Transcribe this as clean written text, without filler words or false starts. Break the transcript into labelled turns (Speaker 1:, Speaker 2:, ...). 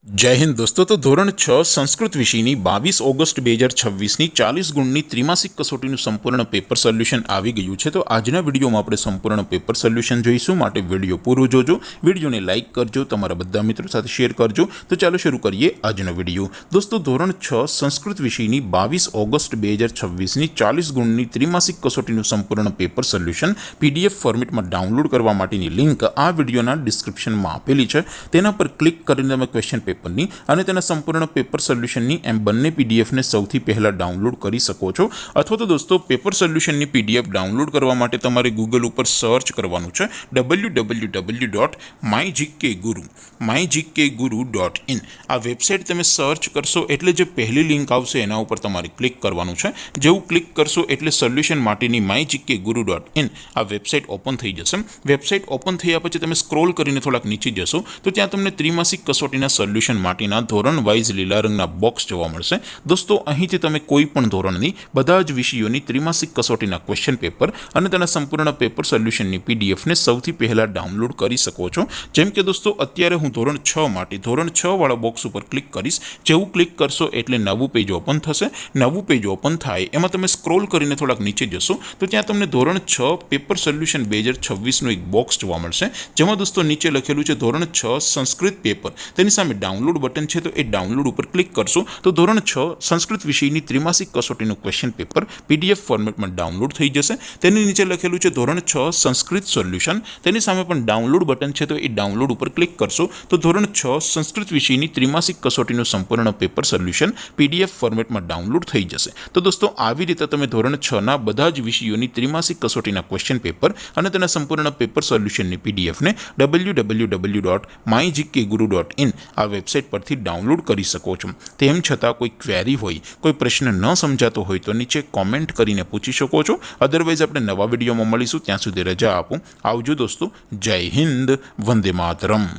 Speaker 1: जय हिंद दोस्तों। तो ધોરણ 6 સંસ્કૃત વિષયની 22 ઓગસ્ટ 2026ની 40 ગુણની ત્રિમાસિક કસોટીનું સંપૂર્ણ પેપર સોલ્યુશન આવી ગયું છે। તો આજના વિડીયોમાં આપણે સંપૂર્ણ પેપર સોલ્યુશન જોઈશું, માટે વિડીયો પૂરો જોજો, વિડીયોને લાઇક કરજો, તમારા બધા મિત્રો સાથે શેર કરજો। તો ચાલો શરૂ કરીએ આજનો વિડીયો। દોસ્તો ધોરણ 6 સંસ્કૃત વિષયની 22 ઓગસ્ટ 2026ની 40 ગુણની ત્રિમાસિક કસોટીનું સંપૂર્ણ પેપર સોલ્યુશન PDF ફોર્મેટમાં ડાઉનલોડ કરવા માટેની લિંક આ વિડીયોના ડિસ્ક્રિપ્શનમાં આપેલી છે। તેના પર ક્લિક કરીને તમે ક્વેશ્ચન પેપરની અને તેના સંપૂર્ણ પેપર સોલ્યુશનની એમ બંને પીડીએફને સૌથી પહેલાં ડાઉનલોડ કરી શકો છો। અથવા તો દોસ્તો પેપર સોલ્યુશનની પીડીએફ ડાઉનલોડ કરવા માટે તમારે ગૂગલ ઉપર સર્ચ કરવાનું છે www.mygkguru.in। આ વેબસાઇટ તમે સર્ચ કરશો એટલે જે પહેલી લિંક આવશે એના ઉપર તમારે ક્લિક કરવાનું છે। જેવું ક્લિક કરશો એટલે સોલ્યુશન માટેની mygkguru.in આ વેબસાઇટ ઓપન થઈ જશે। વેબસાઇટ ઓપન થયા પછી તમે સ્ક્રોલ કરીને થોડાક નીચે જશો તો ત્યાં તમને ત્રિમાસિક કસોટીના સોલ્યુશન માટેના ધોરણ વાઇઝ લીલા રંગના બોક્સ જોવા મળશે। દોસ્તો અહીંથી તમે કોઈ પણ ધોરણની બધા જ વિષયોની ત્રિમાસિક કસોટીના ક્વેશ્ચન પેપર અને તેના સંપૂર્ણ પેપર સોલ્યુશનની પીડીએફને સૌથી પહેલાં ડાઉનલોડ કરી શકો છો। જેમ કે દોસ્તો અત્યારે હું ધોરણ 6 માટે ધોરણ 6 વાળા બોક્સ ઉપર ક્લિક કરીશ। જેવું ક્લિક કરશો એટલે નવું પેજ ઓપન થશે। નવું પેજ ઓપન થાય એમાં તમે સ્ક્રોલ કરીને થોડાક નીચે જશો તો ત્યાં તમને ધોરણ 6 પેપર સોલ્યુશન 2026નું એક બોક્સ જોવા મળશે, જેમાં દોસ્તો નીચે લખેલું છે ધોરણ 6 સંસ્કૃત પેપર। તેની સામે ડાઉનલોડ બટન છે, તો એ ડાઉનલોડ ઉપર ક્લિક કરશો તો ધોરણ 6 સંસ્કૃત વિષયની ત્રિમાસિક કસોટીનું ક્વેશ્ચન પેપર PDF ફોર્મેટમાં ડાઉનલોડ થઈ જશે। તેની નીચે લખેલું છે ધોરણ 6 સંસ્કૃત સોલ્યુશન, તેની સામે પણ ડાઉનલોડ બટન છે, તો એ ડાઉનલોડ ઉપર ક્લિક કરશો તો ધોરણ 6 સંસ્કૃત વિષયની ત્રિમાસિક કસોટીનું સંપૂર્ણ પેપર સોલ્યુશન PDF ફોર્મેટમાં ડાઉનલોડ થઈ જશે। તો દોસ્તો આવી રીતે તમે ધોરણ 6ના બધા જ વિષયોની ત્રિમાસિક કસોટીના ક્વેશ્ચન પેપર અને તેના સંપૂર્ણ પેપર સોલ્યુશનની પીડીએફને www.mygkguru.in આ વેબસાઇટ પરથી ડાઉનલોડ કરી શકો છો। તેમ છતાં કોઈ ક્વેરી હોય, કોઈ પ્રશ્ન ન સમજાતો હોય તો નીચે કોમેન્ટ કરીને પૂછી શકો છો। અદરવાઇઝ આપણે નવા વિડીયોમાં મળીશું, ત્યાં સુધી રજા આપો। આવજો દોસ્તો, જય હિન્દ, વંદે માતરમ।